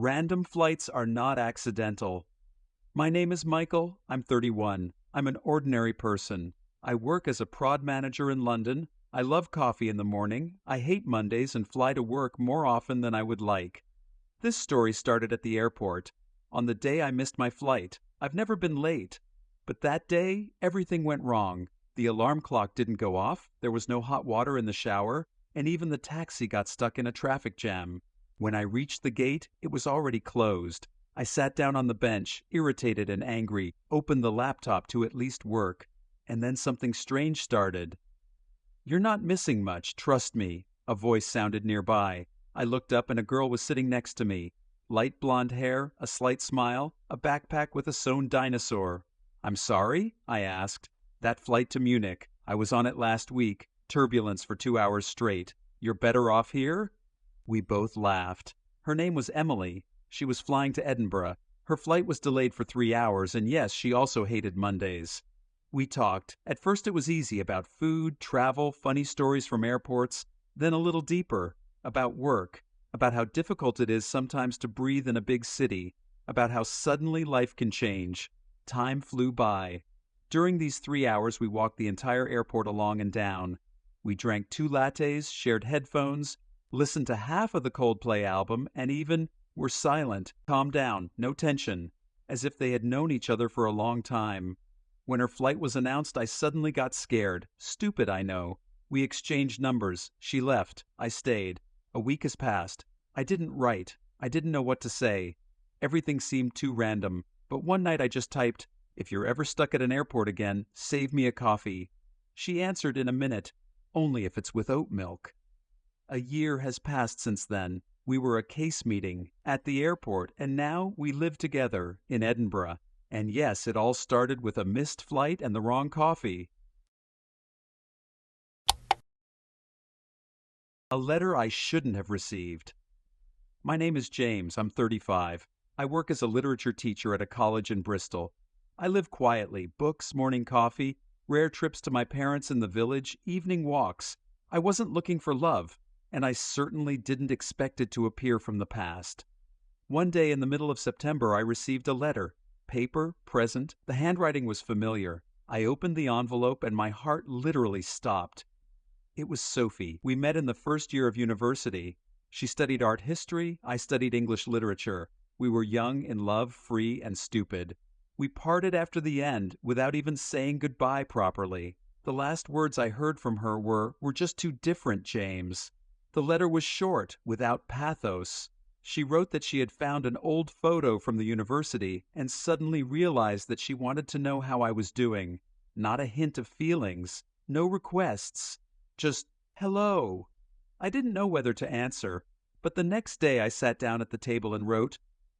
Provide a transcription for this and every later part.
Random flights are not accidental. My name is Michael. I'm 31. I'm an ordinary person. I work as a prod manager in London. I love coffee in the morning. I hate Mondays and fly to work more often than I would like. This story started at the airport. On the day I missed my flight. I've never been late. But that day, everything went wrong. The alarm clock didn't go off, there was no hot water in the shower, and even the taxi got stuck in a traffic jam. When I reached the gate, it was already closed. I sat down on the bench, irritated and angry, opened the laptop to at least work, and then something strange started. "You're not missing much, trust me," a voice sounded nearby. I looked up and a girl was sitting next to me. Light blonde hair, a slight smile, a backpack with a sewn dinosaur. "I'm sorry?" I asked. "That flight to Munich. I was on it last week. Turbulence for 2 hours straight. You're better off here?" We both laughed. Her name was Emily. She was flying to Edinburgh. Her flight was delayed for 3 hours, and yes, she also hated Mondays. We talked. At first it was easy, about food, travel, funny stories from airports. Then a little deeper, about work, about how difficult it is sometimes to breathe in a big city, about how suddenly life can change. Time flew by. During these 3 hours we walked the entire airport along and down. We drank 2 lattes, shared headphones, listened to half of the Coldplay album, and even were silent, calm down, no tension, as if they had known each other for a long time. When her flight was announced, I suddenly got scared. Stupid, I know. We exchanged numbers. She left. I stayed. A week has passed. I didn't write. I didn't know what to say. Everything seemed too random. But one night I just typed, "If you're ever stuck at an airport again, save me a coffee." She answered in a minute, "Only if it's with oat milk." A year has passed since then. We were a case meeting at the airport, and now we live together in Edinburgh. And yes, it all started with a missed flight and the wrong coffee. A letter I shouldn't have received. My name is James. I'm 35. I work as a literature teacher at a college in Bristol. I live quietly, books, morning coffee, rare trips to my parents in the village, evening walks. I wasn't looking for love, and I certainly didn't expect it to appear from the past. One day in the middle of September I received a letter. Paper, present, the handwriting was familiar. I opened the envelope and my heart literally stopped. It was Sophie. We met in the first year of university. She studied art history, I studied English literature. We were young, in love, free, and stupid. We parted after the end without even saying goodbye properly. The last words I heard from her were, "We're just too different, James." The letter was short, without pathos. She wrote that she had found an old photo from the university and suddenly realized that she wanted to know how I was doing. Not a hint of feelings, no requests, just hello. I didn't know whether to answer, but the next day I sat down at the table and wrote,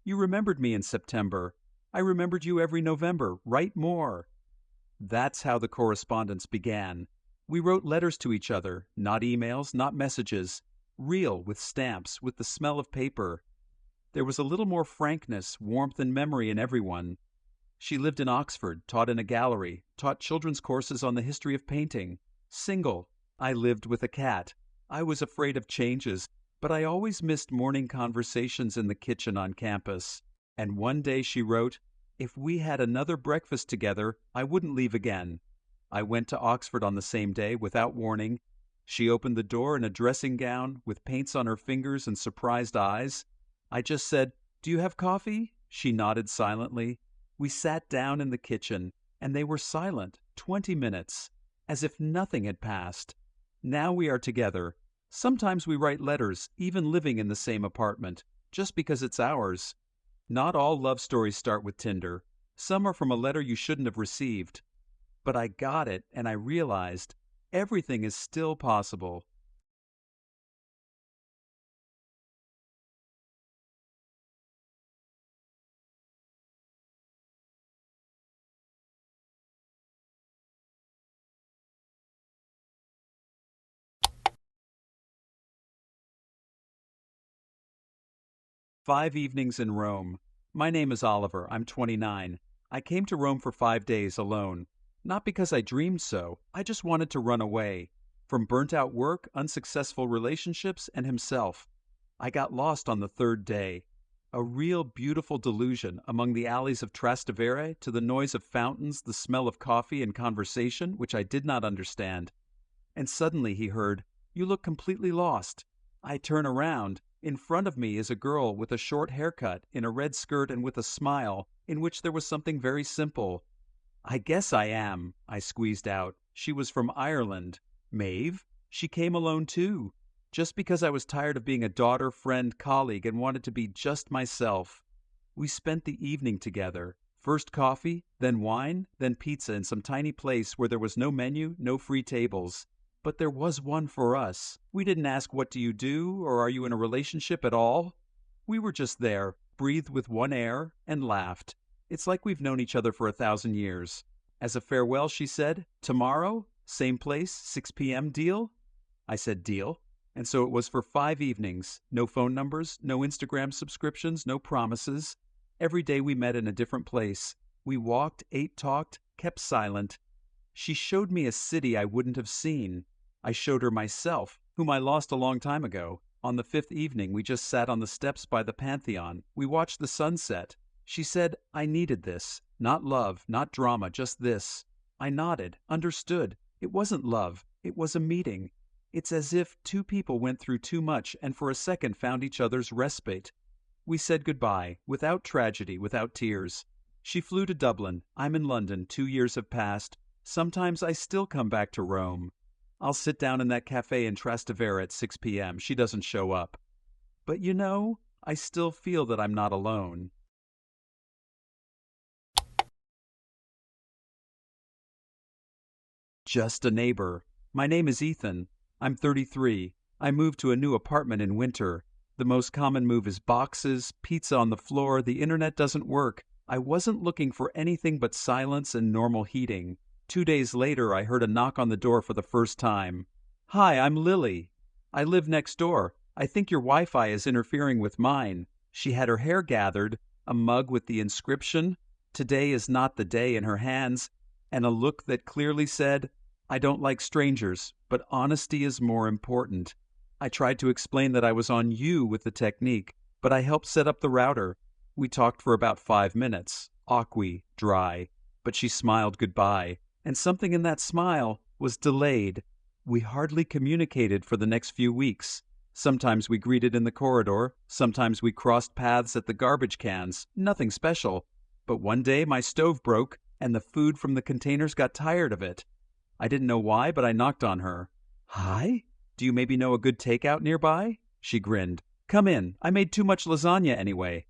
"You remembered me in September. I remembered you every November. Write more." That's how the correspondence began. We wrote letters to each other, not emails, not messages. Real, with stamps, with the smell of paper. There was a little more frankness, warmth, and memory in everyone. She lived in Oxford, taught in a gallery, taught children's courses on the history of painting. Single. I lived with a cat. I was afraid of changes, but I always missed morning conversations in the kitchen on campus. And one day she wrote, "If we had another breakfast together, I wouldn't leave again." I went to Oxford on the same day, without warning. She opened the door in a dressing gown, with paints on her fingers and surprised eyes. I just said, "Do you have coffee?" She nodded silently. We sat down in the kitchen, and they were silent, 20 minutes, as if nothing had passed. Now we are together. Sometimes we write letters, even living in the same apartment, just because it's ours. Not all love stories start with Tinder. Some are from a letter you shouldn't have received. But I got it, and I realized everything is still possible. Five evenings in Rome. My name is Oliver. I'm 29. I came to Rome for 5 days alone. Not because I dreamed so. I just wanted to run away. From burnt-out work, unsuccessful relationships, and himself. I got lost on the third day. a real beautiful delusion among the alleys of Trastevere to the noise of fountains, the smell of coffee, and conversation, which I did not understand. And suddenly he heard, "You look completely lost." I turn around. In front of me is a girl with a short haircut, in a red skirt and with a smile, in which there was something very simple. "I guess I am," I squeezed out. She was from Ireland. Maeve? She came alone too. Just because I was tired of being a daughter, friend, colleague, and wanted to be just myself. We spent the evening together. First coffee, then wine, then pizza in some tiny place where there was no menu, no free tables. But there was one for us. We didn't ask, "What do you do?" or "Are you in a relationship at all?" We were just there, breathed with one air, and laughed. It's like we've known each other for 1,000 years. As a farewell, she said, "Tomorrow, same place, 6 p.m., deal?" I said, "Deal." And so it was for 5 evenings. No phone numbers, no Instagram subscriptions, no promises. Every day we met in a different place. We walked, ate, talked, kept silent. She showed me a city I wouldn't have seen. I showed her myself, whom I lost a long time ago. On the 5th evening, we just sat on the steps by the Pantheon. We watched the sunset. She said, "I needed this. Not love, not drama, just this." I nodded, understood. It wasn't love. It was a meeting. It's as if two people went through too much and for a second found each other's respite. We said goodbye, without tragedy, without tears. She flew to Dublin. I'm in London. 2 years have passed. Sometimes I still come back to Rome. I'll sit down in that cafe in Trastevere at 6 p.m. She doesn't show up. But I still feel that I'm not alone. Just a neighbor. My name is Ethan. I'm 33. I moved to a new apartment in winter. The most common move is boxes, pizza on the floor, the internet doesn't work. I wasn't looking for anything but silence and normal heating. 2 days later, I heard a knock on the door for the first time. "Hi, I'm Lily. I live next door. I think your Wi-Fi is interfering with mine." She had her hair gathered, a mug with the inscription, "Today is not the day," in her hands, and a look that clearly said, "I don't like strangers, but honesty is more important." I tried to explain that I was on you with the technique, but I helped set up the router. We talked for about 5 minutes, awkward, dry, but she smiled goodbye, and something in that smile was delayed. We hardly communicated for the next few weeks. Sometimes we greeted in the corridor, sometimes we crossed paths at the garbage cans, nothing special. But one day my stove broke, and the food from the containers got tired of it. I didn't know why, but I knocked on her. "Hi? Do you maybe know a good takeout nearby?" She grinned. "Come in. I made too much lasagna anyway."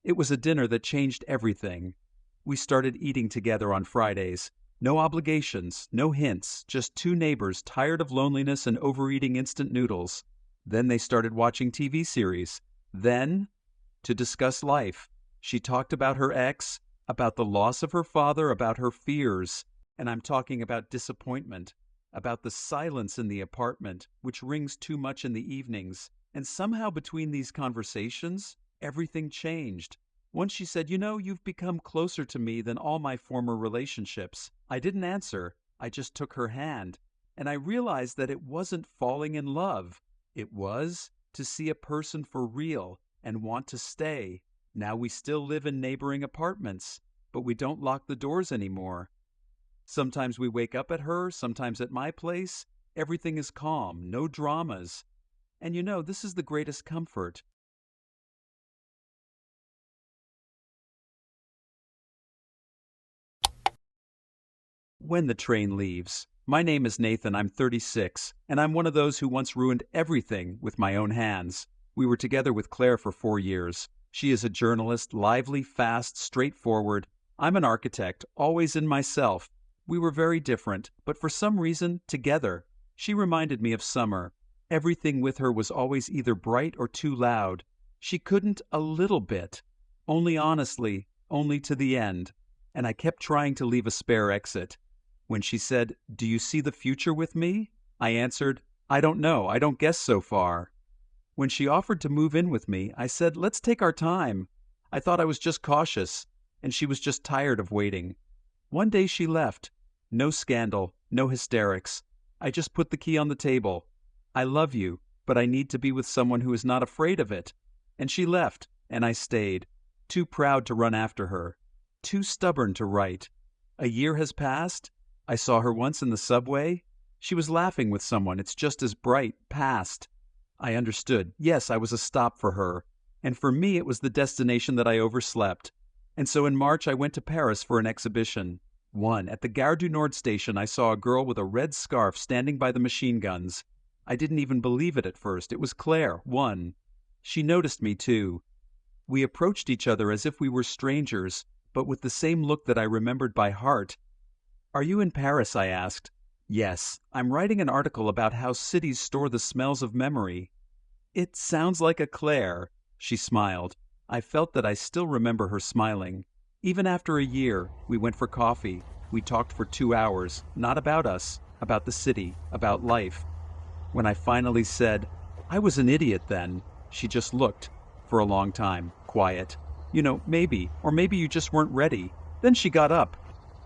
It was a dinner that changed everything. We started eating together on Fridays. No obligations, no hints, just two neighbors tired of loneliness and overeating instant noodles. Then they started watching TV series. Then, to discuss life. She talked about her ex, about the loss of her father, about her fears. And I'm talking about disappointment, about the silence in the apartment, which rings too much in the evenings. And somehow between these conversations, everything changed. Once she said, "You've become closer to me than all my former relationships." I didn't answer. I just took her hand. And I realized that it wasn't falling in love. It was to see a person for real and want to stay. Now we still live in neighboring apartments, but we don't lock the doors anymore. Sometimes we wake up at her, sometimes at my place. Everything is calm, no dramas. And this is the greatest comfort. When the train leaves. My name is Nathan, I'm 36, and I'm one of those who once ruined everything with my own hands. We were together with Claire for 4 years. She is a journalist, lively, fast, straightforward. I'm an architect, always in myself. We were very different, but for some reason, together. She reminded me of summer. Everything with her was always either bright or too loud. She couldn't a little bit. Only honestly, only to the end. And I kept trying to leave a spare exit. When she said, "Do you see the future with me?" I answered, "I don't know. I don't guess so far." When she offered to move in with me, I said, "Let's take our time." I thought I was just cautious, and she was just tired of waiting. One day she left. No scandal, no hysterics. I just put the key on the table. "I love you, but I need to be with someone who is not afraid of it." And she left, and I stayed, too proud to run after her, too stubborn to write. A year has passed. I saw her once in the subway. She was laughing with someone. It's just as bright. Past. I understood. Yes, I was a stop for her. And for me, it was the destination that I overslept. And so in March, I went to Paris for an exhibition. At the Gare du Nord station, I saw a girl with a red scarf standing by the machine guns. I didn't even believe it at first. It was Claire. She noticed me, too. We approached each other as if we were strangers, but with the same look that I remembered by heart. "Are you in Paris?" I asked. "Yes. I'm writing an article about how cities store the smells of memory." "It sounds like a Claire." She smiled. I felt that I still remember her smiling. Even after a year, we went for coffee. We talked for 2 hours, not about us, about the city, about life. When I finally said, "I was an idiot then," she just looked, for a long time, quiet. Maybe, or maybe you just weren't ready." Then she got up.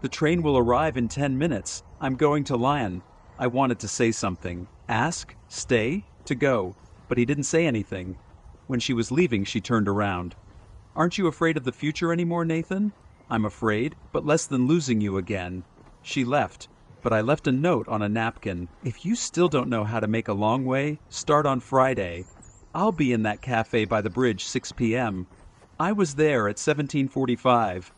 "The train will arrive in 10 minutes. I'm going to Lyon." I wanted to say something. Ask? Stay? To go. But he didn't say anything. When she was leaving, she turned around. "Aren't you afraid of the future anymore, Nathan?" "I'm afraid, but less than losing you again." She left, but I left a note on a napkin. "If you still don't know how to make a long way, start on Friday. I'll be in that cafe by the bridge 6 p.m. I was there at 17:45.